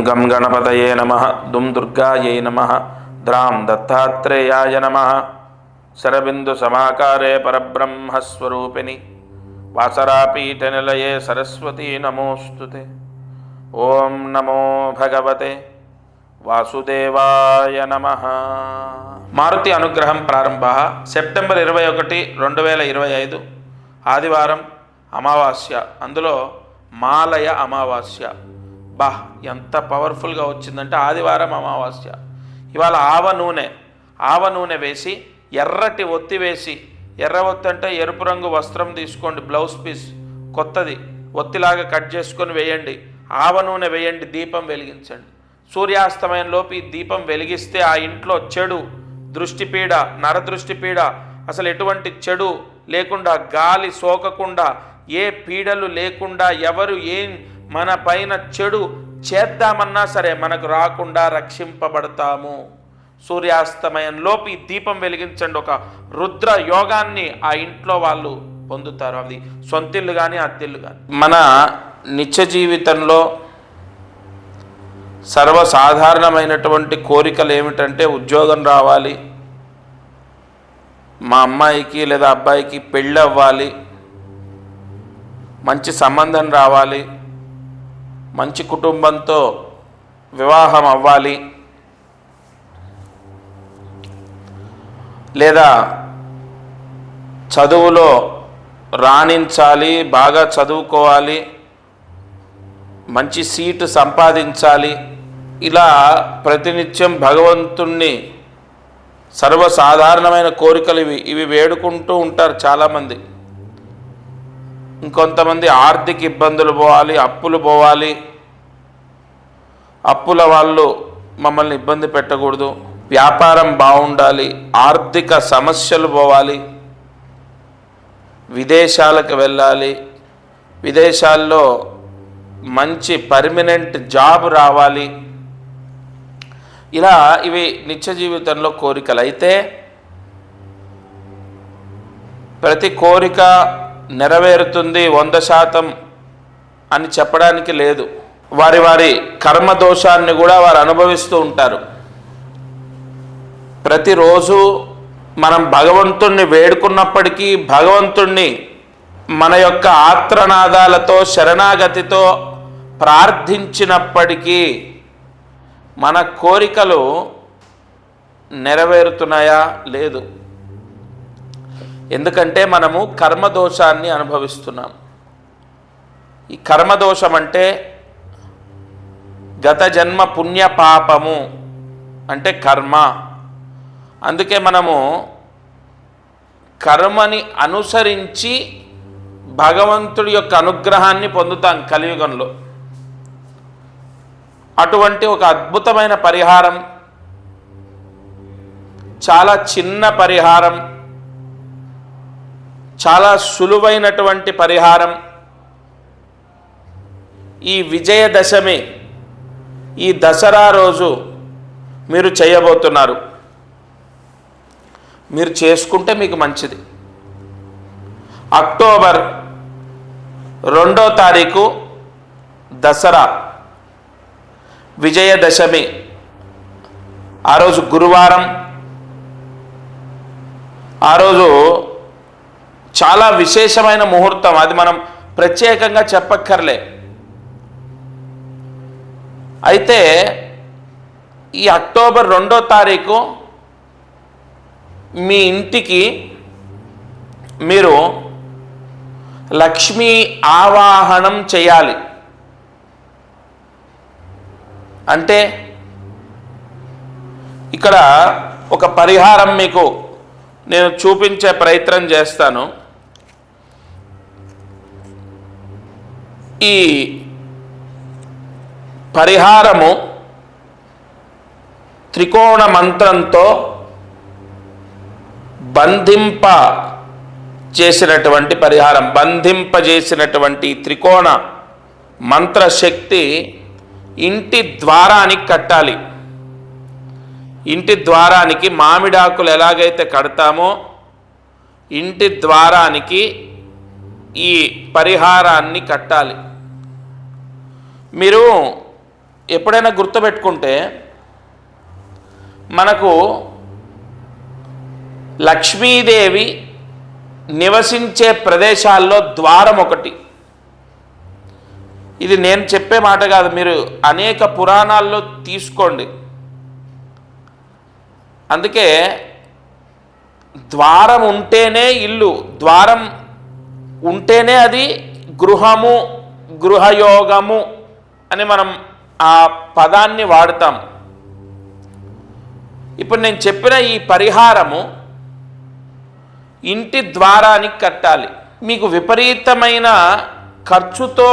గం గణపతయే నమః దుం దుర్గాయై నమః ద్రాం దత్తాత్రేయాయ నమః శరబిందు సమాకారే పరబ్రహ్మస్వరూపిణి వాసరాపీఠ నిలయే సరస్వతీ నమోస్తుతే. ఓం నమో భగవతే వాసుదేవాయ నమః. మారుతి అనుగ్రహం ప్రారంభ సెప్టెంబర్ 21, 2025 ఆదివారం అమావాస్య, అందులో మాలయ అమావాస్య. ఎంత పవర్ఫుల్గా వచ్చిందంటే ఆదివారం అమావాస్య. ఇవాళ ఆవ నూనె వేసి ఎర్రటి ఒత్తి వేసి, ఎర్ర ఒత్తి అంటే ఎరుపు రంగు వస్త్రం తీసుకోండి, బ్లౌజ్ పీస్ కొత్తది ఒత్తిలాగా కట్ చేసుకొని వేయండి, ఆవ నూనె వేయండి, దీపం వెలిగించండి. సూర్యాస్తమయంలోపు ఈ దీపం వెలిగిస్తే ఆ ఇంట్లో చెడు దృష్టిపీడ, నరదృష్టిపీడ, అసలు ఎటువంటి చెడు లేకుండా, గాలి సోకకుండా, ఏ పీడలు లేకుండా, ఎవరు ఏం మన పైన చెడు చేద్దామన్నా సరే మనకు రాకుండా రక్షింపబడతాము. సూర్యాస్తమయంలోపు ఈ దీపం వెలిగించండి. ఒక రుద్ర యోగాన్ని ఆ ఇంట్లో వాళ్ళు పొందుతారు. అది సొంతిల్లు కానీ అద్దిల్లు కానీ. మన నిత్య జీవితంలో సర్వసాధారణమైనటువంటి కోరికలు ఏమిటంటే ఉద్యోగం రావాలి, మా అమ్మాయికి లేదా అబ్బాయికి పెళ్ళి అవ్వాలి, మంచి సంబంధం రావాలి, మంచి కుటుంబంతో వివాహం అవ్వాలి, లేదా చదువులో రాణించాలి, బాగా చదువుకోవాలి, మంచి సీటు సంపాదించాలి. ఇలా ప్రతినిత్యం భగవంతుణ్ణి సర్వసాధారణమైన కోరికలు ఇవి వేడుకుంటూ ఉంటారు చాలామంది. ఇంకొంతమంది ఆర్థిక ఇబ్బందులు పోవాలి, అప్పులు పోవాలి, అప్పుల వాళ్ళు మమ్మల్ని ఇబ్బంది పెట్టకూడదు, వ్యాపారం బాగుండాలి, ఆర్థిక సమస్యలు పోవాలి, విదేశాలకు వెళ్ళాలి, విదేశాల్లో మంచి పర్మనెంట్ జాబ్ రావాలి. ఇలా ఇవి నిత్య జీవితంలో కోరికలు. అయితే ప్రతి కోరిక నెరవేరుతుంది 100% అని చెప్పడానికి లేదు. వారి వారి కర్మదోషాన్ని కూడా వారు అనుభవిస్తూ ఉంటారు. ప్రతిరోజు మనం భగవంతుణ్ణి వేడుకున్నప్పటికీ, భగవంతుణ్ణి మన యొక్క ఆత్రనాదాలతో శరణాగతితో ప్రార్థించినప్పటికీ మన కోరికలు నెరవేరుతున్నాయా? లేదు. ఎందుకంటే మనము కర్మదోషాన్ని అనుభవిస్తున్నాం. ఈ కర్మదోషం అంటే గత జన్మ పుణ్య పాపము అంటే కర్మ. అందుకే మనము కర్మని అనుసరించి భగవంతుడి యొక్క అనుగ్రహాన్ని పొందుతాం కలియుగంలో. అటువంటి ఒక అద్భుతమైన పరిహారం, చాలా చిన్న పరిహారం, చాలా సులువైనటువంటి పరిహారం ఈ విజయదశమి, ఈ దసరా రోజు మీరు చేయబోతున్నారు. మీరు చేసుకుంటే మీకు మంచిది. అక్టోబర్ 2వ తారీఖు దసరా, విజయదశమి. ఆ రోజు గురువారం. ఆ రోజు చాలా విశేషమైన ముహూర్తం. అది మనం ప్రత్యేకంగా చెప్పక్కర్లే. అయితే ఈ అక్టోబర్ 2వ తారీఖు మీ ఇంటికి మీరు లక్ష్మీ ఆవాహనం చేయాలి. అంటే ఇక్కడ ఒక పరిహారం మీకు నేను చూపించే ప్రయత్నం చేస్తాను. ఈ పరిహారము త్రికోణ మంత్రంతో బంధింప చేసినటువంటి పరిహారం. బంధింపజేసినటువంటి త్రికోణ మంత్రశక్తి ఇంటి ద్వారానికి కట్టాలి. ఇంటి ద్వారానికి మామిడాకులు ఎలాగైతే కడతామో ఇంటి ద్వారానికి ఈ పరిహారాన్ని కట్టాలి. మీరు ఎప్పుడైనా గుర్తుపెట్టుకుంటే మనకు లక్ష్మీదేవి నివసించే ప్రదేశాల్లో ద్వారం ఒకటి. ఇది నేను చెప్పే మాట కాదు, మీరు అనేక పురాణాల్లో తీసుకోండి. అందుకే ద్వారం ఉంటేనే ఇల్లు, ద్వారం ఉంటేనే అది గృహము, గృహయోగము అని మనం ఆ పదాన్ని వాడతాం. ఇప్పుడు నేను చెప్పిన ఈ పరిహారము ఇంటి ద్వారానికి కట్టాలి. మీకు విపరీతమైన ఖర్చుతో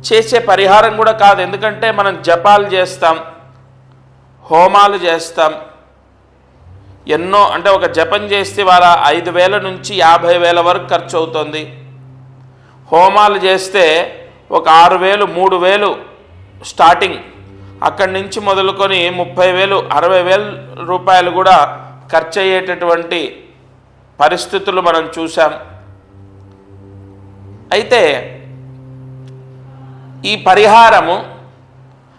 చేసే పరిహారం కూడా కాదు. ఎందుకంటే మనం జపాలు చేస్తాం, హోమాలు చేస్తాం, ఎన్నో, అంటే ఒక జపం చేస్తే వాళ్ళ 5,000 నుంచి 50,000 వరకు ఖర్చు అవుతుంది. హోమాలు చేస్తే ఒక 6,000, 3,000 స్టార్టింగ్, అక్కడి నుంచి మొదలుకొని 30,000, 60,000 రూపాయలు కూడా ఖర్చు అయ్యేటటువంటి పరిస్థితులు మనం చూసాం. అయితే ఈ పరిహారము,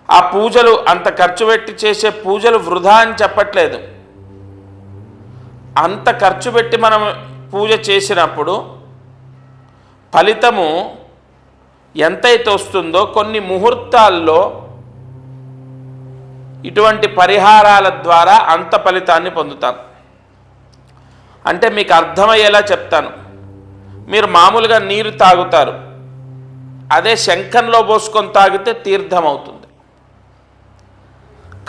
ఆ పూజలు, అంత ఖర్చు పెట్టి చేసే పూజలు వృధా అని చెప్పట్లేదు. అంత ఖర్చు పెట్టి మనం పూజ చేసినప్పుడు ఫలితము ఎంతైతే వస్తుందో కొన్ని ముహూర్తాల్లో ఇటువంటి పరిహారాల ద్వారా అంత ఫలితాన్ని పొందుతాం. అంటే మీకు అర్థమయ్యేలా చెప్తాను. మీరు మామూలుగా నీరు తాగుతారు, అదే శంఖంలో పోసుకొని తాగితే తీర్థం అవుతుంది.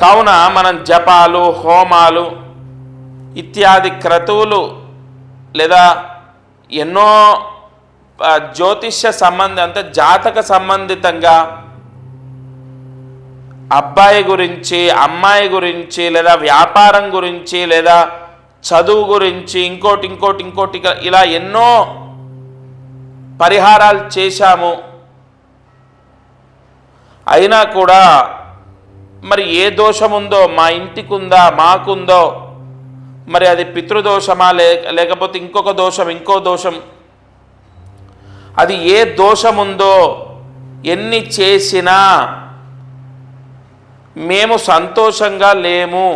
కావున మనం జపాలు, హోమాలు ఇత్యాది క్రతువులు లేదా ఎన్నో జ్యోతిష్య అంటే జాతక సంబంధితంగా అబ్బాయి గురించి, అమ్మాయి గురించి, లేదా వ్యాపారం గురించి, లేదా చదువు గురించి, ఇంకోటి ఇలా ఎన్నో పరిహారాలు చేశాము. అయినా కూడా మరి ఏ దోషం ఉందో, మా ఇంటికి ఉందా, మాకుందో, మరి అది పితృదోషమా లేకపోతే ఇంకొక దోషం, ఇంకో దోషం, అది ఏ దోషం ఉందో ఎన్ని చేసినా మేము సంతోషంగా లేము,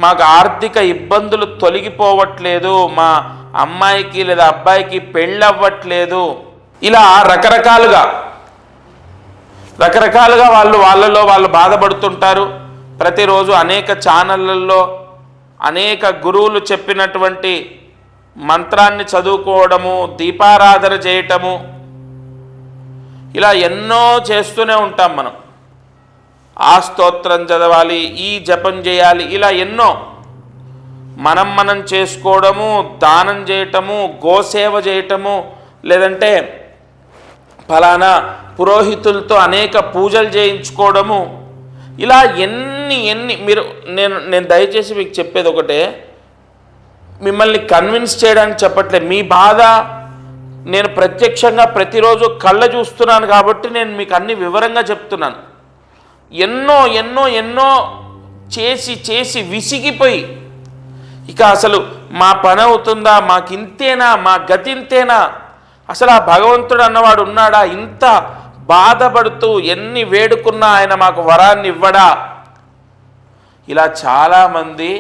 మాకు ఆర్థిక ఇబ్బందులు తొలగిపోవట్లేదు, మా అమ్మాయికి లేదా అబ్బాయికి పెళ్ళవ్వట్లేదు, ఇలా రకరకాలుగా వాళ్ళు బాధపడుతుంటారు. ప్రతిరోజు అనేక ఛానళ్ళల్లో అనేక గురువులు చెప్పినటువంటి మంత్రాన్ని చదువుకోవడము, దీపారాధన చేయటము, ఇలా ఎన్నో చేస్తూనే ఉంటాం మనం. ఆ స్తోత్రం చదవాలి, ఈ జపం చేయాలి, ఇలా ఎన్నో మనం చేసుకోవడము, దానం చేయటము, గోసేవ చేయటము, లేదంటే ఫలానా పురోహితులతో అనేక పూజలు చేయించుకోవడము, ఇలా ఎన్ని మీరు నేను దయచేసి మీకు చెప్పేది ఒకటే, మిమ్మల్ని కన్విన్స్ చేయడానికి చెప్పట్లేదు. మీ బాధ నేను ప్రత్యక్షంగా ప్రతిరోజు కళ్ళ చూస్తున్నాను కాబట్టి నేను మీకు అన్ని వివరంగా చెప్తున్నాను. ఎన్నో చేసి విసిగిపోయి ఇక అసలు మా పని అవుతుందా, మాకింతేనా, మా గతింతేనా, అసలు ఆ భగవంతుడు అన్నవాడు ఉన్నాడా, ఇంత బాధపడుతూ ఎన్ని వేడుకున్నా ఆయన మాకు వరాన్ని ఇవ్వడా, ఇలా చాలామంది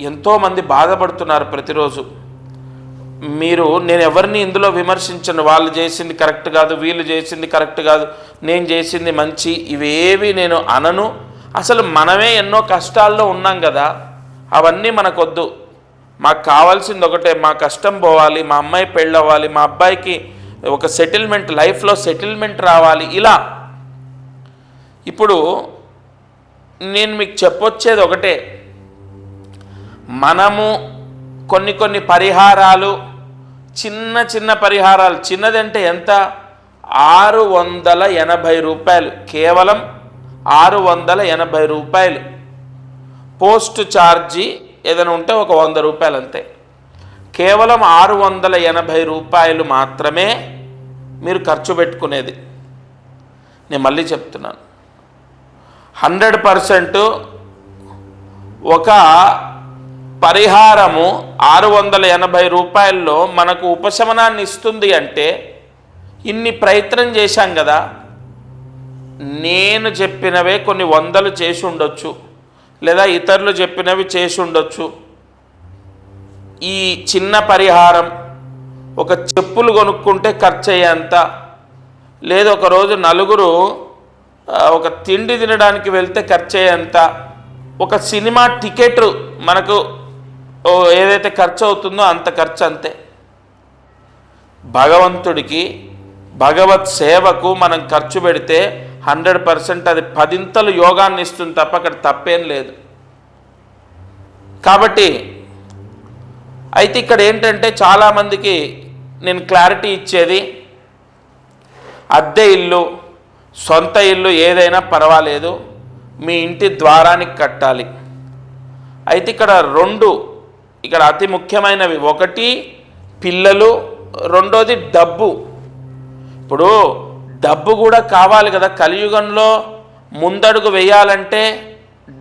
ఎంతోమంది బాధపడుతున్నారు ప్రతిరోజు. నేను ఎవరిని ఇందులో విమర్శించను, వాళ్ళు చేసింది కరెక్ట్ కాదు, వీళ్ళు చేసింది కరెక్ట్ కాదు, నేను చేసింది మంచి, ఇవేవి నేను అనను. అసలు మనమే ఎన్నో కష్టాల్లో ఉన్నాం కదా, అవన్నీ మనకొద్దు. మాకు కావాల్సింది ఒకటే, మా కష్టం పోవాలి, మా అమ్మాయి పెళ్ళవ్వాలి, మా అబ్బాయికి ఒక సెటిల్మెంట్, లైఫ్లో సెటిల్మెంట్ రావాలి. ఇలా ఇప్పుడు నేను మీకు చెప్పొచ్చేది ఒకటే, మనము కొన్ని పరిహారాలు, చిన్న పరిహారాలు, చిన్నదంటే ఎంత, 680 రూపాయలు, కేవలం 680 రూపాయలు. పోస్ట్ ఛార్జీ ఏదైనా ఉంటే ఒక 100 రూపాయలు అంతే. కేవలం 680 రూపాయలు మాత్రమే మీరు ఖర్చు పెట్టుకునేది. నేను మళ్ళీ చెప్తున్నాను, 100% ఒక పరిహారము 680 రూపాయల్లో మనకు ఉపశమనాన్ని ఇస్తుంది అంటే ఇన్ని ప్రయత్నం చేశాం కదా, నేను చెప్పినవే కొన్ని వందలు చేసి ఉండొచ్చు, లేదా ఇతరులు చెప్పినవి చేసి ఉండొచ్చు. ఈ చిన్న పరిహారం ఒక చెప్పులు కొనుక్కుంటే ఖర్చు అయ్యేంత, లేదు ఒకరోజు నలుగురు ఒక తిండి తినడానికి వెళ్తే ఖర్చు అయ్యేంత, ఒక సినిమా టికెట్ మనకు ఏదైతే ఖర్చు అవుతుందో అంత ఖర్చు అంతే. భగవంతుడికి భగవత్ సేవకు మనం ఖర్చు పెడితే 100% అది 10 యోగాన్ని ఇస్తుంది తప్ప అక్కడ తప్పేం లేదు. కాబట్టి అయితే ఇక్కడ ఏంటంటే చాలామందికి నేను క్లారిటీ ఇచ్చేది, అద్దె ఇల్లు సొంత ఇల్లు ఏదైనా పర్వాలేదు, మీ ఇంటి ద్వారానికి కట్టాలి. అయితే ఇక్కడ ఇక్కడ అతి ముఖ్యమైనవి, ఒకటి పిల్లలు, రెండోది డబ్బు. ఇప్పుడు డబ్బు కూడా కావాలి కదా. కలియుగంలో ముందడుగు వేయాలంటే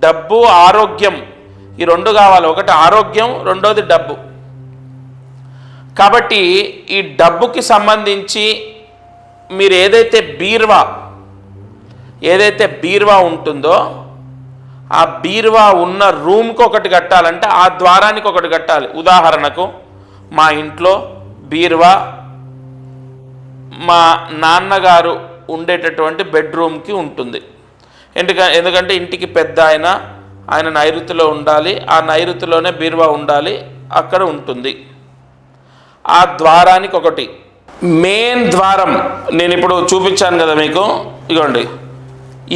డబ్బు, ఆరోగ్యం, ఈ రెండు కావాలి. ఒకటి ఆరోగ్యం, రెండోది డబ్బు. కాబట్టి ఈ డబ్బుకి సంబంధించి మీరు ఏదైతే బీర్వా ఉంటుందో ఆ బీర్వా ఉన్న రూమ్కి ఒకటి కట్టాలంటే ఆ ద్వారానికి ఒకటి కట్టాలి. ఉదాహరణకు మా ఇంట్లో బీర్వా మా నాన్నగారు ఉండేటటువంటి బెడ్రూమ్కి ఉంటుంది. ఎందుకంటే ఇంటికి పెద్ద ఆయన నైరుతిలో ఉండాలి, ఆ నైరుతిలోనే బీర్వా ఉండాలి, అక్కడ ఉంటుంది. ఆ ద్వారానికి ఒకటి. మెయిన్ ద్వారం నేను ఇప్పుడు చూపించాను కదా మీకు, ఇగోండి,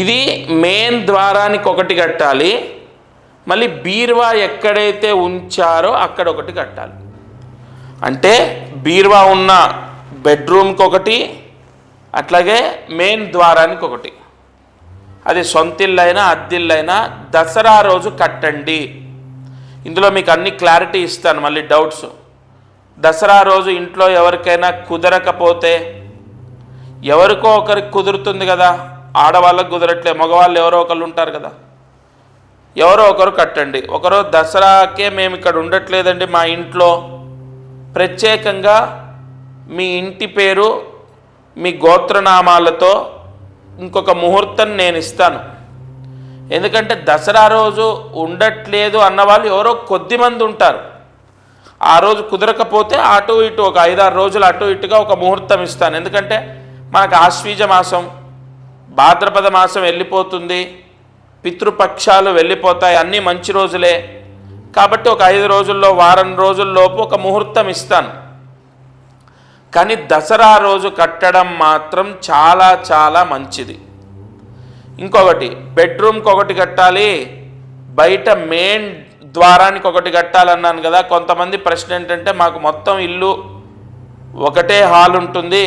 ఇది మెయిన్ ద్వారానికి ఒకటి కట్టాలి. మళ్ళీ బీర్వా ఎక్కడైతే ఉంచారో అక్కడ ఒకటి కట్టాలి. అంటే బీర్వా ఉన్న బెడ్రూమ్కి ఒకటి, అట్లాగే మెయిన్ ద్వారానికి ఒకటి. అది సొంతిల్లైనా అద్దిల్లైనా దసరా రోజు కట్టండి. ఇందులో మీకు అన్ని క్లారిటీ ఇస్తాను, మళ్ళీ డౌట్స్. దసరా రోజు ఇంట్లో ఎవరికైనా కుదరకపోతే, ఎవరికో ఒకరికి కుదురుతుంది కదా, ఆడవాళ్ళకు కుదరట్లే, మగవాళ్ళు ఎవరో ఒకళ్ళు ఉంటారు కదా, ఎవరో ఒకరు కట్టండి. ఒకరో దసరాకే మేము ఇక్కడ ఉండట్లేదండి మా ఇంట్లో, ప్రత్యేకంగా మీ ఇంటి పేరు మీ గోత్రనామాలతో ఇంకొక ముహూర్తం నేను ఇస్తాను. ఎందుకంటే దసరా రోజు ఉండట్లేదు అన్నవాళ్ళు ఎవరో కొద్దిమంది ఉంటారు. ఆ రోజు కుదరకపోతే అటు ఇటు ఒక 5-6 రోజులు అటు ఇటుగా ఒక ముహూర్తం ఇస్తాను. ఎందుకంటే మనకు ఆశ్వీజ మాసం, భాద్రపద మాసం వెళ్ళిపోతుంది, పితృపక్షాలు వెళ్ళిపోతాయి, అన్నీ మంచి రోజులే. కాబట్టి ఒక 5 రోజుల్లో, వారం రోజుల్లోపు ఒక ముహూర్తం ఇస్తాను. కానీ దసరా రోజు కట్టడం మాత్రం చాలా చాలా మంచిది. ఇంకొకటి, బెడ్రూమ్కి ఒకటి కట్టాలి, బయట మెయిన్ ద్వారానికి ఒకటి కట్టాలన్నాను కదా. కొంతమంది ప్రశ్న ఏంటంటే, మాకు మొత్తం ఇల్లు ఒకటే హాల్ ఉంటుంది,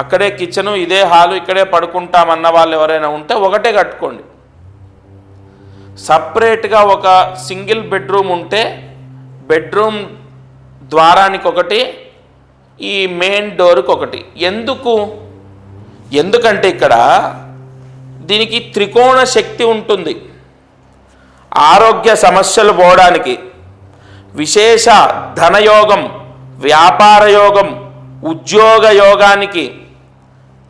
అక్కడే కిచెను, ఇదే హాలు, ఇక్కడే పడుకుంటామన్న వాళ్ళు ఎవరైనా ఉంటే ఒకటే కట్టుకోండి. సపరేట్గా ఒక సింగిల్ బెడ్రూమ్ ఉంటే బెడ్రూమ్ ద్వారానికి ఒకటి, ఈ మెయిన్ డోర్కి ఒకటి. ఎందుకంటే ఇక్కడ దీనికి త్రికోణ శక్తి ఉంటుంది. ఆరోగ్య సమస్యలు పోవడానికి, విశేష ధనయోగం, వ్యాపార యోగం, ఉద్యోగ యోగానికి,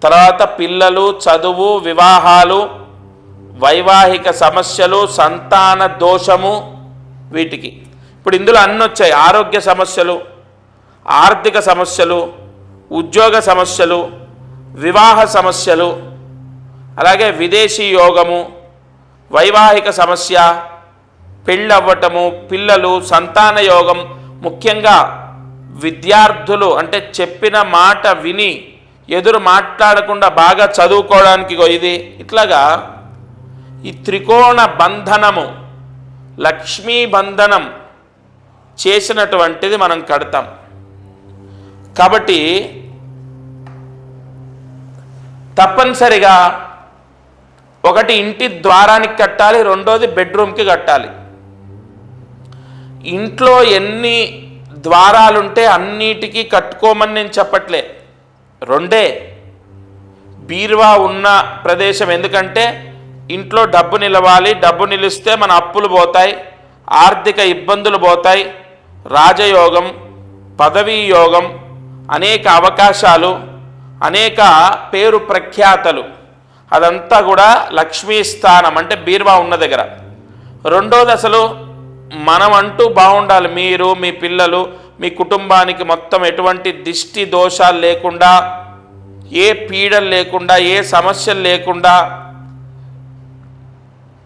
తర్వాత పిల్లలు, చదువు, వివాహాలు, వైవాహిక సమస్యలు, సంతాన దోషము, వీటికి ఇప్పుడు ఇందులో అన్నీ వచ్చాయి. ఆరోగ్య సమస్యలు, ఆర్థిక సమస్యలు, ఉద్యోగ సమస్యలు, వివాహ సమస్యలు, అలాగే విదేశీ యోగము, వైవాహిక సమస్య, పెళ్ళవ్వటము, పిల్లలు, సంతాన యోగం, ముఖ్యంగా విద్యార్థులు అంటే చెప్పిన మాట విని ఎదురు మాట్లాడకుండా బాగా చదువుకోవడానికి ఇది. ఇట్లాగా ఈ త్రికోణ బంధనము, లక్ష్మీ బంధనం చేసినటువంటిది మనం కడతాం. కాబట్టి తప్పనిసరిగా ఒకటి ఇంటి ద్వారానికి కట్టాలి, రెండోది బెడ్రూమ్కి కట్టాలి. ఇంట్లో ఎన్ని ద్వారాలుంటే అన్నిటికీ కట్టుకోమని నేను చెప్పట్లే, రెండే. బీరువా ఉన్న ప్రదేశం, ఎందుకంటే ఇంట్లో డబ్బు నిలవాలి, డబ్బు నిలిస్తే మన అప్పులు పోతాయి, ఆర్థిక ఇబ్బందులు పోతాయి, రాజయోగం, పదవీ యోగం, అనేక అవకాశాలు, అనేక పేరు ప్రఖ్యాతలు, అదంతా కూడా లక్ష్మీ స్థానం, అంటే బీరువా ఉన్న దగ్గర. రెండోది అసలు మనం అంటూ బాగుండాలి, మీరు మీ పిల్లలు మీ కుటుంబానికి మొత్తం ఎటువంటి దిష్టి దోషాలు లేకుండా, ఏ పీడలు లేకుండా, ఏ సమస్యలు లేకుండా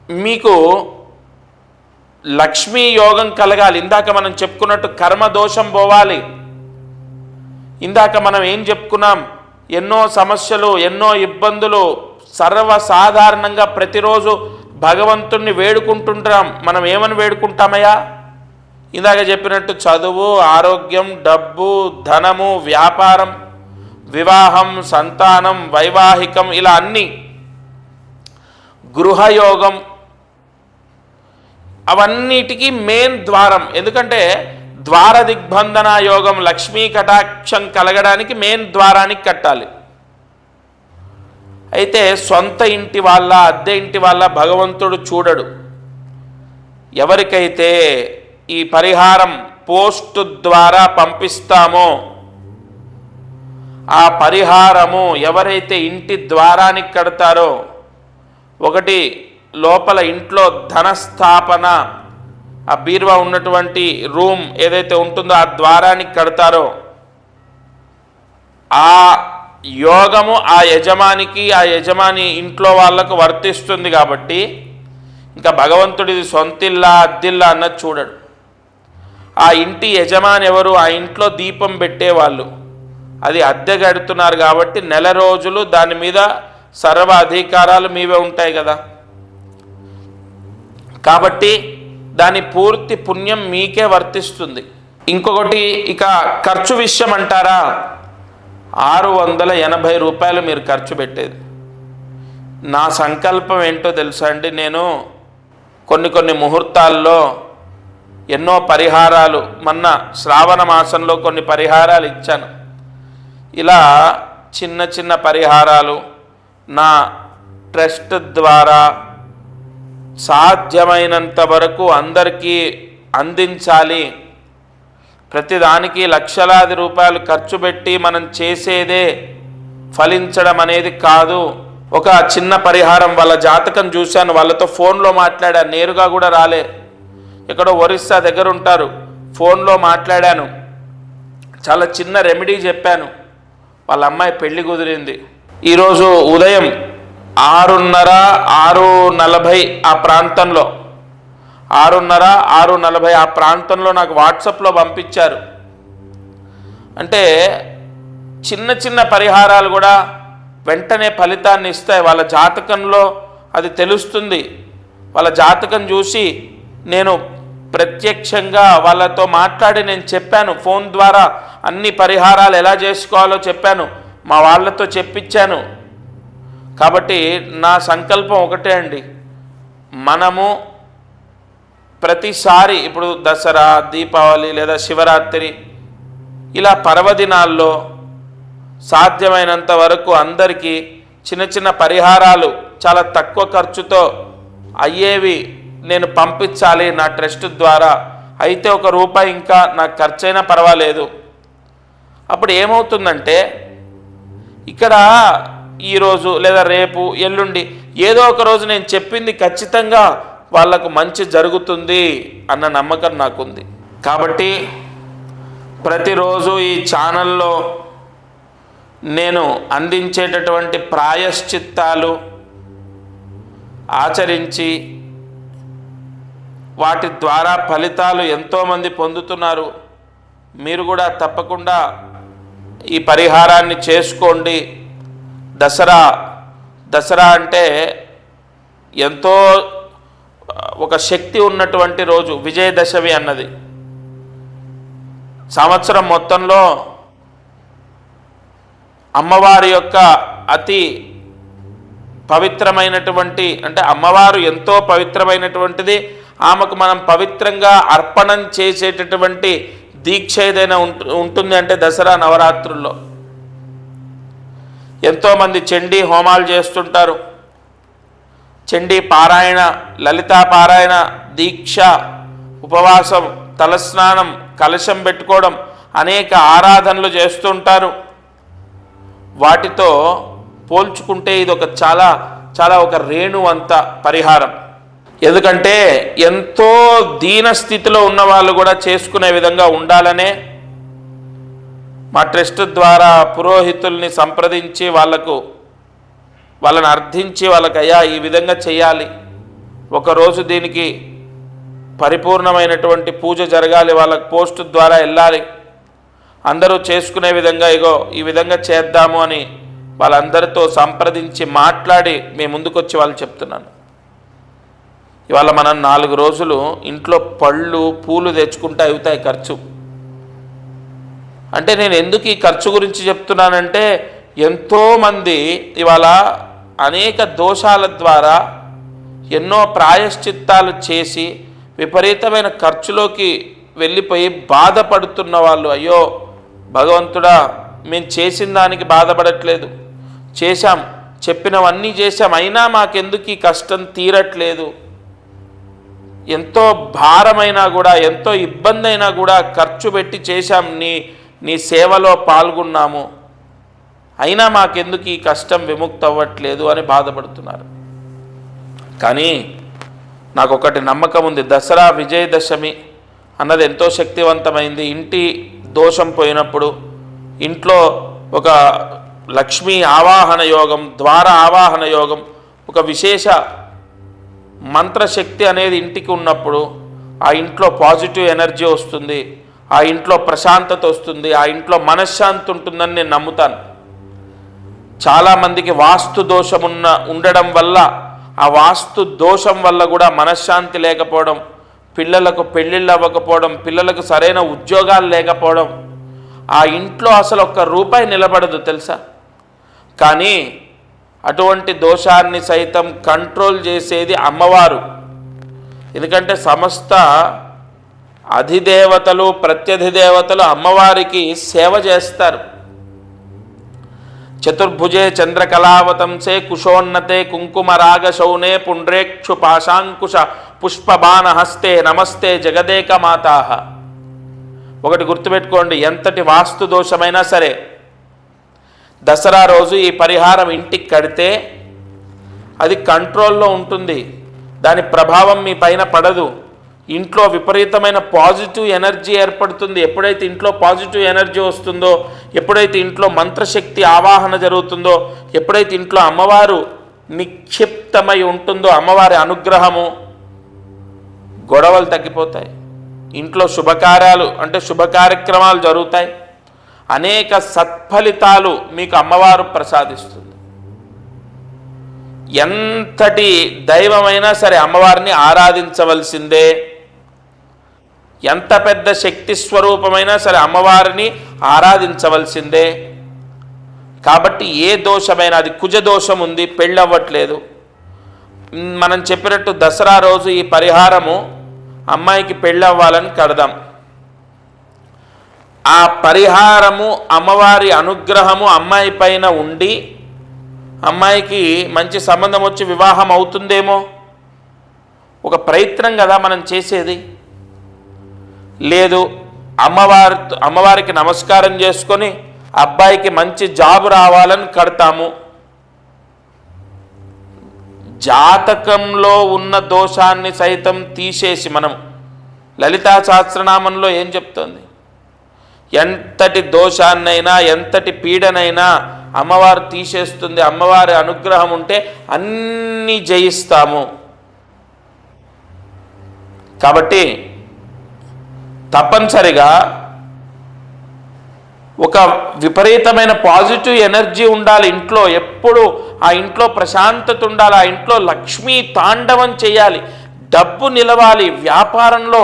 మీకు లక్ష్మీ యోగం కలగాలి. ఇందాక మనం చెప్పుకున్నట్టు కర్మ దోషం పోవాలి. ఇందాక మనం ఏం చెప్పుకున్నాం, ఎన్నో సమస్యలు ఎన్నో ఇబ్బందులు సర్వసాధారణంగా ప్రతిరోజు భగవంతుణ్ణి వేడుకుంటుంటాం. మనం ఏమని వేడుకుంటామయ్యా? ఇందాక చెప్పినట్టు చదువు, ఆరోగ్యం, డబ్బు, ధనము, వ్యాపారం, వివాహం, సంతానం, వైవాహికం, ఇలా అన్నీ, గృహయోగం, అవన్నిటికీ మెయిన్ ద్వారం. ఎందుకంటే ద్వార దిగ్బంధన యోగం, లక్ష్మీ కటాక్షం కలగడానికి మెయిన్ ద్వారానికి కట్టాలి. అయితే సొంత ఇంటి వాళ్ళ అద్దె ఇంటి వాళ్ళ భగవంతుడు చూడడు. ఎవరికైతే ఈ పరిహారం పోస్ట్ ద్వారా పంపిస్తామో ఆ పరిహారము ఎవరైతే ఇంటి ద్వారానికి కడతారో, ఒకటి లోపల ఇంట్లో ధనస్థాపన, ఆ బీరువా ఉన్నటువంటి రూమ్ ఏదైతే ఉంటుందో ఆ ద్వారానికి కడతారో ఆ యోగము ఆ యజమానికి, ఆ యజమాని ఇంట్లో వాళ్లకు వర్తిస్తుంది. కాబట్టి ఇంకా భగవంతుడిది సొంతిల్లా అద్దిల్లా అన్నది చూడడు. ఆ ఇంటి యజమాని ఎవరు? ఆ ఇంట్లో దీపం పెట్టేవాళ్ళు. అది అద్దె గడుతున్నారు కాబట్టి నెల రోజులు దాని మీద సర్వ అధికారాలు మీవే ఉంటాయి కదా. కాబట్టి దాని పూర్తి పుణ్యం మీకే వర్తిస్తుంది. ఇంకొకటి, ఇక ఖర్చు విషయం అంటారా, 680 రూపాయలు మీరు ఖర్చు పెట్టేది. నా సంకల్పం ఏంటో తెలుసా అండి, నేను కొన్ని ముహూర్తాల్లో ఎన్నో పరిహారాలు, మొన్న శ్రావణ మాసంలో కొన్ని పరిహారాలు ఇచ్చాను. ఇలా చిన్న పరిహారాలు నా ట్రస్ట్ ద్వారా సాధ్యమైనంత వరకు అందరికీ అందించాలి. ప్రతిదానికి లక్షలాది రూపాయలు ఖర్చు పెట్టి మనం చేసేదే ఫలించడం అనేది కాదు. ఒక చిన్న పరిహారం, వాళ్ళ జాతకం చూశాను, వాళ్ళతో ఫోన్లో మాట్లాడాను, నేరుగా కూడా రాలే, ఎక్కడో ఒరిస్సా దగ్గర ఉంటారు, ఫోన్లో మాట్లాడాను, చాలా చిన్న రెమెడీ చెప్పాను. వాళ్ళ అమ్మాయి పెళ్లి కుదిరింది. ఈరోజు ఉదయం 6:30, 6:40 ఆ ప్రాంతంలో, 6:30, 6:40 ఆ ప్రాంతంలో నాకు వాట్సాప్లో పంపించారు. అంటే చిన్న పరిహారాలు కూడా వెంటనే ఫలితాన్ని ఇస్తాయి. వాళ్ళ జాతకంలో అది తెలుస్తుంది. వాళ్ళ జాతకం చూసి నేను ప్రత్యక్షంగా వాళ్ళతో మాట్లాడి నేను చెప్పాను, ఫోన్ ద్వారా అన్ని పరిహారాలు ఎలా చేసుకోవాలో చెప్పాను, మా వాళ్ళతో చెప్పించాను. కాబట్టి నా సంకల్పం ఒకటే అండి, మనము ప్రతిసారి ఇప్పుడు దసరా, దీపావళి లేదా శివరాత్రి ఇలా పర్వదినాల్లో సాధ్యమైనంత వరకు అందరికీ చిన్న పరిహారాలు చాలా తక్కువ ఖర్చుతో అయ్యేవి నేను పంపించాలి నా ట్రస్ట్ ద్వారా. అయితే ₹1 ఇంకా నాకు ఖర్చైనా పర్వాలేదు. అప్పుడు ఏమవుతుందంటే, ఇక్కడ ఈరోజు లేదా రేపు, ఎల్లుండి ఏదో ఒక రోజు నేను చెప్పింది ఖచ్చితంగా వాళ్లకు మంచి జరుగుతుంది అన్న నమ్మకం నాకుంది. కాబట్టి ప్రతిరోజు ఈ ఛానల్లో నేను అందించేటటువంటి ప్రాయశ్చిత్తాలు ఆచరించి వాటి ద్వారా ఫలితాలు ఎంతోమంది పొందుతున్నారు. మీరు కూడా తప్పకుండా ఈ పరిహారాన్ని చేసుకోండి. దసరా అంటే ఎంతో ఒక శక్తి ఉన్నటువంటి రోజు, విజయదశమి అన్నది. సంవత్సరం మొత్తంలో అమ్మవారి యొక్క అతి పవిత్రమైనటువంటి, అంటే అమ్మవారు ఎంతో పవిత్రమైనటువంటిది, ఆమెకు మనం పవిత్రంగా అర్పణం చేసేటటువంటి దీక్ష ఏదైనా ఉంటుంది అంటే దసరా నవరాత్రుల్లో. ఎంతోమంది చండీ హోమాలు చేస్తుంటారు, చండీ పారాయణ, లలితా పారాయణ, దీక్ష, ఉపవాసం, తలస్నానం, కలశం పెట్టుకోవడం, అనేక ఆరాధనలు చేస్తుంటారు. వాటితో పోల్చుకుంటే ఇది ఒక చాలా చాలా ఒక రేణువంత పరిహారం. ఎందుకంటే ఎంతో దీన స్థితిలో ఉన్న వాళ్ళు కూడా చేసుకునే విధంగా ఉండాలనే మా ట్రస్ట్ ద్వారా పురోహితుల్ని సంప్రదించి వాళ్ళని అర్థించి అయ్యా ఈ విధంగా చేయాలి, ఒకరోజు దీనికి పరిపూర్ణమైనటువంటి పూజ జరగాలి, వాళ్ళకి పోస్ట్ ద్వారా వెళ్ళాలి, అందరూ చేసుకునే విధంగా ఈ విధంగా చేద్దాము అని వాళ్ళందరితో సంప్రదించి మాట్లాడి మీ ముందుకొచ్చి వాళ్ళు చెప్తున్నాను. ఇవాళ మనం 4 రోజులు ఇంట్లో పళ్ళు పూలు తెచ్చుకుంటే అవుతాయి ఖర్చు. అంటే నేను ఎందుకు ఈ ఖర్చు గురించి చెప్తున్నానంటే ఎంతోమంది ఇవాళ అనేక దోషాల ద్వారా ఎన్నో ప్రాయశ్చిత్తాలు చేసి విపరీతమైన ఖర్చులోకి వెళ్ళిపోయి బాధపడుతున్న వాళ్ళు, అయ్యో భగవంతుడా మేము చేసిన దానికి బాధపడట్లేదు, చేశాం, చెప్పినవన్నీ చేశాం, అయినా మాకెందుకు ఈ కష్టం తీరట్లేదు, ఎంతో భారమైనా కూడా ఎంతో ఇబ్బంది అయినా కూడా ఖర్చు పెట్టి చేశాం, నీ సేవలో పాల్గొన్నాము, అయినా మాకెందుకు ఈ కష్టం విముక్తి అవ్వట్లేదు అని బాధపడుతున్నారు. కానీ నాకు ఒకటి నమ్మకం ఉంది, దసరా విజయదశమి అన్నది ఎంతో శక్తివంతమైంది. ఇంటి దోషం పోయినప్పుడు ఇంట్లో ఒక లక్ష్మీ ఆవాహన యోగం, ద్వార ఆవాహన యోగం, ఒక విశేష మంత్రశక్తి అనేది ఇంటికి ఉన్నప్పుడు ఆ ఇంట్లో పాజిటివ్ ఎనర్జీ వస్తుంది, ఆ ఇంట్లో ప్రశాంతత వస్తుంది, ఆ ఇంట్లో మనశ్శాంతి ఉంటుందని నేను నమ్ముతాను. చాలామందికి వాస్తు దోషం ఉండడం వల్ల, ఆ వాస్తు దోషం వల్ల కూడా మనశ్శాంతి లేకపోవడం, పిల్లలకు పెళ్ళిళ్ళు అవ్వకపోవడం, పిల్లలకు సరైన ఉద్యోగాలు లేకపోవడం, ఆ ఇంట్లో అసలు ₹1 నిలబడదు తెలుసా. కానీ అటువంటి దోషాన్ని సైతం కంట్రోల్ చేసేది అమ్మవారు. ఎందుకంటే సమస్త అధిదేవతలు ప్రత్యధిదేవతలు అమ్మవారికి సేవ చేస్తారు. చతుర్భుజే చంద్రకళావతంసే కుశోన్నతే కుంకుమరాగశౌనే పుండ్రేక్షు పాశాంకుశ పుష్పబాణహస్తే నమస్తే జగదేక మాతాః. ఒకటి గుర్తుపెట్టుకోండి, ఎంతటి వాస్తు దోషమైనా సరే దసరా రోజు ఈ పరిహారం ఇంటికి కడితే అది కంట్రోల్లో ఉంటుంది, దాని ప్రభావం మీ పైన పడదు, ఇంట్లో విపరీతమైన పాజిటివ్ ఎనర్జీ ఏర్పడుతుంది. ఎప్పుడైతే ఇంట్లో పాజిటివ్ ఎనర్జీ వస్తుందో, ఎప్పుడైతే ఇంట్లో మంత్రశక్తి ఆవాహన జరుగుతుందో, ఎప్పుడైతే ఇంట్లో అమ్మవారు నిక్షిప్తమై ఉంటుందో, అమ్మవారి అనుగ్రహము, గొడవలు తగ్గిపోతాయి, ఇంట్లో శుభకార్యాలు అంటే శుభ కార్యక్రమాలు జరుగుతాయి, అనేక సత్ఫలితాలు మీకు అమ్మవారు ప్రసాదిస్తుంది. ఎంతటి దైవమైనా సరే అమ్మవారిని ఆరాధించవలసిందే, ఎంత పెద్ద శక్తి స్వరూపమైనా సరే అమ్మవారిని ఆరాధించవలసిందే. కాబట్టి ఏ దోషమైనా, అది కుజ దోషం ఉంది, పెళ్ళవ్వట్లేదు, మనం చెప్పినట్టు దసరా రోజు ఈ పరిహారము అమ్మాయికి పెళ్ళవ్వాలని కడదాం. ఆ పరిహారము అమ్మవారి అనుగ్రహము అమ్మాయి పైన ఉండి అమ్మాయికి మంచి సంబంధం వచ్చి వివాహం అవుతుందేమో, ఒక ప్రయత్నం కదా మనం చేసేది. లేదు అమ్మవారికి నమస్కారం చేసుకొని అబ్బాయికి మంచి జాబ్ రావాలని కడతాము. జాతకంలో ఉన్న దోషాన్ని సైతం తీసేసి, మనం లలితా సహస్రనామంలో ఏం చెప్తుంది, ఎంతటి దోషాన్నైనా ఎంతటి పీడనైనా అమ్మవారు తీసేస్తుంది. అమ్మవారి అనుగ్రహం ఉంటే అన్నీ జయిస్తాము. కాబట్టి తప్పనిసరిగా ఒక విపరీతమైన పాజిటివ్ ఎనర్జీ ఉండాలి ఇంట్లో, ఎప్పుడు ఆ ఇంట్లో ప్రశాంతత ఉండాలి, ఆ ఇంట్లో లక్ష్మీ తాండవం చేయాలి, డబ్బు నిలవాలి. వ్యాపారంలో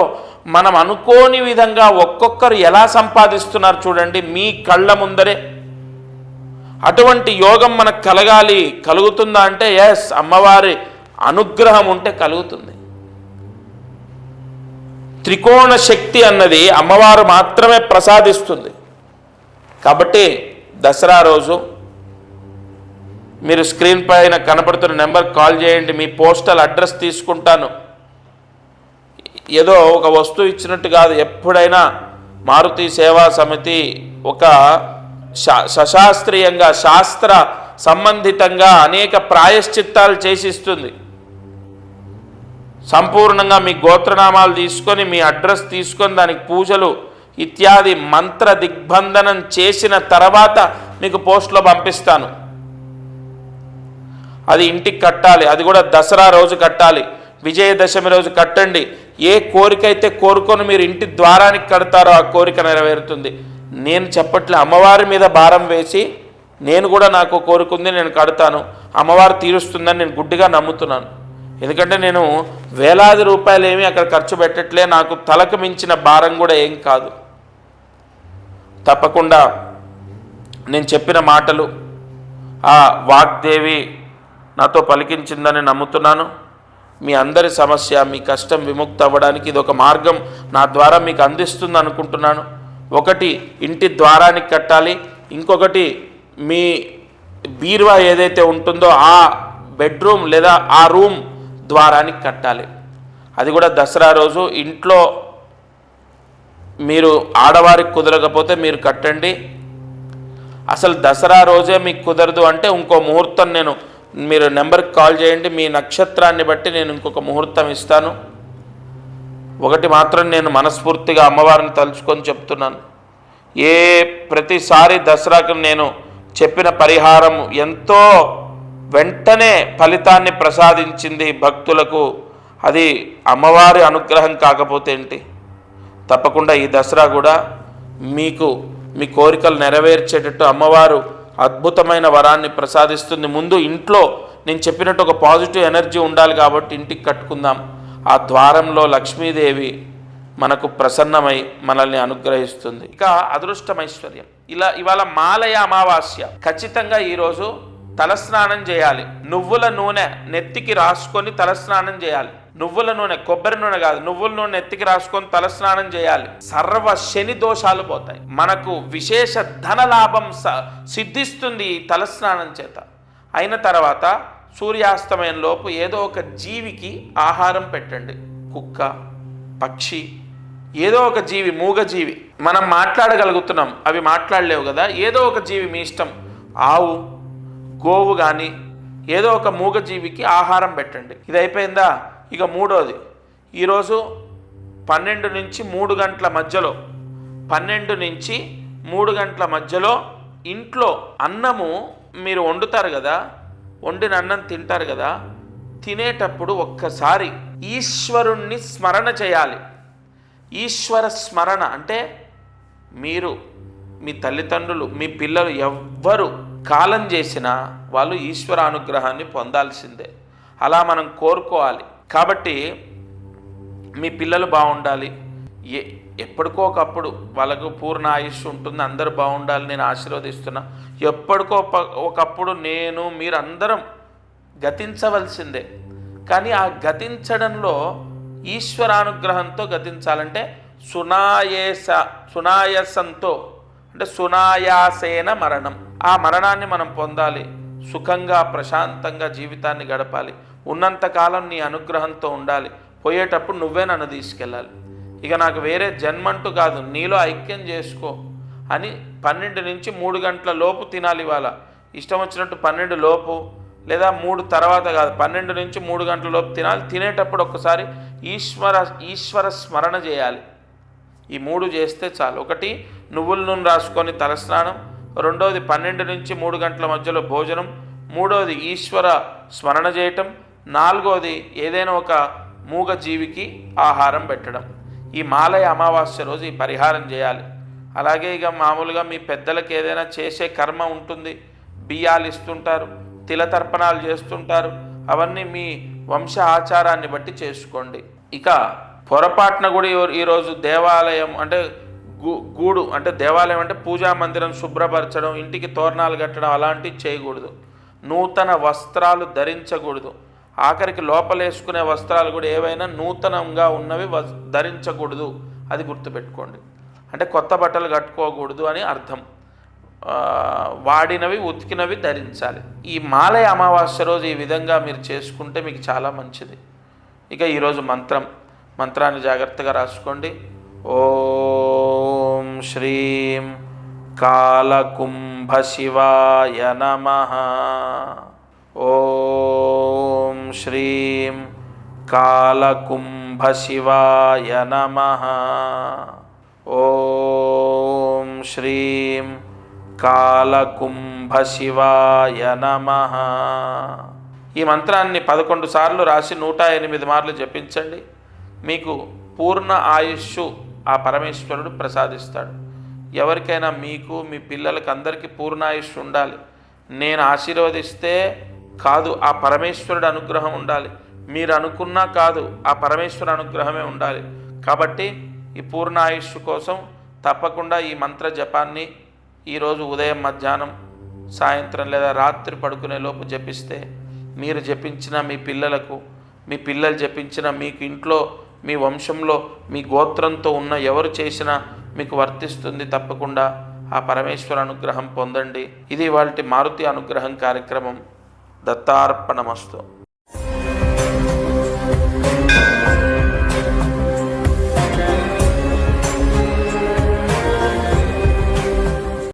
మనం అనుకోని విధంగా ఒక్కొక్కరు ఎలా సంపాదిస్తున్నారు చూడండి మీ కళ్ళ ముందరే. అటువంటి యోగం మనకు కలగాలి. కలుగుతుందా అంటే ఎస్, అమ్మవారి అనుగ్రహం ఉంటే కలుగుతుంది. త్రికోణ శక్తి అన్నది అమ్మవారు మాత్రమే ప్రసాదిస్తుంది. కాబట్టి దసరా రోజు మీరు స్క్రీన్ పైన కనపడుతున్న నెంబర్ కాల్ చేయండి, మీ పోస్టల్ అడ్రస్ తీసుకుంటాను. ఏదో ఒక వస్తువు ఇచ్చినట్టు కాదు, ఎప్పుడైనా మారుతి సేవా సమితి ఒక సశాస్త్రీయంగా శాస్త్ర సంబంధితంగా అనేక ప్రాయశ్చిత్తాలు చేసిస్తుంది. సంపూర్ణంగా మీ గోత్రనామాలు తీసుకొని, మీ అడ్రస్ తీసుకొని, దానికి పూజలు ఇత్యాది మంత్ర దిగ్బంధనం చేసిన తర్వాత మీకు పోస్ట్లో పంపిస్తాను. అది ఇంటికి కట్టాలి. అది కూడా దసరా రోజు కట్టాలి, విజయదశమి రోజు కట్టండి. ఏ కోరిక అయితే కోరుకొని మీరు ఇంటి ద్వారానికి కడతారో ఆ కోరిక నెరవేరుతుంది. నేను చెప్పట్లే, అమ్మవారి మీద భారం వేసి నేను కూడా నాకు కోరుకుంది నేను కడతాను, అమ్మవారు తీరుస్తుందని నేను గుడ్డిగా నమ్ముతున్నాను. ఎందుకంటే నేను వేలాది రూపాయలు ఏమీ అక్కడ ఖర్చు పెట్టట్లే, నాకు తలకు మించిన భారం కూడా ఏం కాదు. తప్పకుండా నేను చెప్పిన మాటలు ఆ వాగ్దేవి నాతో పలికించిందని నమ్ముతున్నాను. మీ అందరి సమస్య, మీ కష్టం విముక్తి అవ్వడానికి ఇది ఒక మార్గం నా ద్వారా మీకు అందిస్తుంది అనుకుంటున్నాను. ఒకటి ఇంటి ద్వారానికి కట్టాలి, ఇంకొకటి మీ బీరువా ఏదైతే ఉంటుందో ఆ బెడ్రూమ్ లేదా ఆ రూమ్ ద్వారానికి కట్టాలి. అది కూడా దసరా రోజు. ఇంట్లో మీరు ఆడవారికి కుదరకపోతే మీరు కట్టండి. అసలు దసరా రోజే మీకు కుదరదు అంటే ఇంకో ముహూర్తం మీరు నెంబర్కి కాల్ చేయండి, మీ నక్షత్రాన్ని బట్టి నేను ఇంకొక ముహూర్తం ఇస్తాను. ఒకటి మాత్రం నేను మనస్ఫూర్తిగా అమ్మవారిని తలుచుకొని చెప్తున్నాను, ప్రతిసారి దసరాకు నేను చెప్పిన పరిహారం ఎంతో వెంటనే ఫలితాన్ని ప్రసాదించింది భక్తులకు. అది అమ్మవారి అనుగ్రహం కాకపోతే ఏంటి? తప్పకుండా ఈ దసరా కూడా మీకు మీ కోరికలు నెరవేర్చేటట్టు అమ్మవారు అద్భుతమైన వరాన్ని ప్రసాదిస్తుంది. ముందు ఇంట్లో నేను చెప్పినట్టు ఒక పాజిటివ్ ఎనర్జీ ఉండాలి కాబట్టి ఇంటికి కట్టుకుందాం. ఆ ద్వారంలో లక్ష్మీదేవి మనకు ప్రసన్నమై మనల్ని అనుగ్రహిస్తుంది. ఇక అదృష్టమైశ్వర్యం. ఇవాళ మాలయ అమావాస్య. ఖచ్చితంగా ఈరోజు తలస్నానం చేయాలి. నువ్వుల నూనె నెత్తికి రాసుకొని తలస్నానం చేయాలి. నువ్వుల నూనె, కొబ్బరి నూనె కాదు, నువ్వుల నూనె నెత్తికి రాసుకొని తలస్నానం చేయాలి. సర్వ శని దోషాలు పోతాయి. మనకు విశేష ధన లాభం సిద్ధిస్తుంది ఈ తలస్నానం చేత. అయిన తర్వాత సూర్యాస్తమయం లోపు ఏదో ఒక జీవికి ఆహారం పెట్టండి. కుక్క, పక్షి, ఏదో ఒక జీవి, మూగజీవి. మనం మాట్లాడగలుగుతున్నాం, అవి మాట్లాడలేవు కదా. ఏదో ఒక జీవి మీ ఇష్టం, ఆవు, గోవు కానీ ఏదో ఒక మూగజీవికి ఆహారం పెట్టండి. ఇది అయిపోయిందా? ఇక మూడోది, ఈరోజు 12 నుంచి 3 గంటల మధ్యలో 12 నుంచి 3 గంటల మధ్యలో ఇంట్లో అన్నము మీరు వండుతారు కదా, వండిన అన్నం తింటారు కదా, తినేటప్పుడు ఒక్కసారి ఈశ్వరుణ్ణి స్మరణ చేయాలి. ఈశ్వర స్మరణ అంటే మీరు, మీ తల్లిదండ్రులు, మీ పిల్లలు ఎవ్వరు కాలం చేసినా వాళ్ళు ఈశ్వర అనుగ్రహాన్ని పొందాల్సిందే. అలా మనం కోరుకోవాలి. కాబట్టి మీ పిల్లలు బాగుండాలి, ఎప్పటికో ఒకప్పుడు వాళ్ళకు పూర్ణ ఆయుష్ ఉంటుంది, అందరూ బాగుండాలి నేను ఆశీర్వదిస్తున్నా. ఎప్పటికో ఒకప్పుడు నేను మీరు అందరం గతించవలసిందే. కానీ ఆ గతించడంలో ఈశ్వరానుగ్రహంతో గతించాలంటే సునాయసంతో అంటే సునాయాసేన మరణం. ఆ మరణాన్ని మనం పొందాలి. సుఖంగా ప్రశాంతంగా జీవితాన్ని గడపాలి. ఉన్నంతకాలం నీ అనుగ్రహంతో ఉండాలి. పోయేటప్పుడు నువ్వే నన్ను తీసుకెళ్ళాలి. ఇక నాకు వేరే జన్మంటూ కాదు, నీలో ఐక్యం చేసుకో అని 12 నుంచి 3 గంటల లోపు తినాలి. ఇవాళ ఇష్టం వచ్చినట్టు 12 లోపు లేదా 3 తర్వాత కాదు, 12 నుంచి 3 గంటల లోపు తినాలి. తినేటప్పుడు ఒక్కసారి ఈశ్వర స్మరణ చేయాలి. ఈ 3 చేస్తే చాలు. ఒకటి, నువ్వుల నూనె రాసుకొని తలస్నానం. రెండోది 12 నుంచి 3 గంటల మధ్యలో భోజనం. మూడోది ఈశ్వర స్మరణ చేయటం. నాలుగోది ఏదైనా ఒక మూగ జీవికి ఆహారం పెట్టడం. ఈ మాలయ అమావాస్య రోజు ఈ పరిహారం చేయాలి. అలాగే ఇక మామూలుగా మీ పెద్దలకు ఏదైనా చేసే కర్మ ఉంటుంది, బియ్యాలు ఇస్తుంటారు, తిలతర్పణాలు చేస్తుంటారు. అవన్నీ మీ వంశ ఆచారాన్ని బట్టి చేసుకోండి. ఇక పొరపాటున కూడా ఈరోజు దేవాలయం అంటే గూడు అంటే దేవాలయం అంటే పూజా మందిరం శుభ్రపరచడం, ఇంటికి తోరణాలు కట్టడం అలాంటివి చేయకూడదు. నూతన వస్త్రాలు ధరించకూడదు. ఆఖరికి లోపలేసుకునే వస్త్రాలు కూడా ఏవైనా నూతనంగా ఉన్నవి ధరించకూడదు. అది గుర్తుపెట్టుకోండి. అంటే కొత్త బట్టలు కట్టుకోకూడదు అని అర్థం. వాడినవి ఉతికినవి ధరించాలి. ఈ మాలయ అమావాస్య రోజు ఈ విధంగా మీరు చేసుకుంటే మీకు చాలా మంచిది. ఇక ఈరోజు మంత్రాన్ని జాగ్రత్తగా రాసుకోండి. ఓం శ్రీం కాలకుంభాయ శివాయ నమః. ఓం శ్రీం కాలకుంభ శివాయ నమః. ఓం శ్రీం కాలకుంభ శివాయ నమః. ఈ మంత్రాన్ని 11 సార్లు రాసి 108 మార్లు జపించండి. మీకు పూర్ణ ఆయుష్షు ఆ పరమేశ్వరుడు ప్రసాదిస్తాడు. ఎవరికైనా మీకు మీ పిల్లలకి అందరికీ పూర్ణాయుష్ ఉండాలి. నేను ఆశీర్వదిస్తే కాదు, ఆ పరమేశ్వరుడు అనుగ్రహం ఉండాలి. మీరు అనుకున్నా కాదు, ఆ పరమేశ్వరుడు అనుగ్రహమే ఉండాలి. కాబట్టి ఈ పూర్ణాయుష్ కోసం తప్పకుండా ఈ మంత్ర జపాన్ని ఈరోజు ఉదయం, మధ్యాహ్నం, సాయంత్రం లేదా రాత్రి పడుకునే లోపు జపిస్తే మీరు జపించిన మీ పిల్లలకు, మీ పిల్లలు జపించిన మీకు ఇంట్లో మీ వంశంలో మీ గోత్రంతో ఉన్న ఎవరు చేసినా మీకు వర్తిస్తుంది. తప్పకుండా ఆ పరమేశ్వర అనుగ్రహం పొందండి. ఇది ఇవాల్టి మారుతి అనుగ్రహం కార్యక్రమం. దత్తార్పణమస్తు.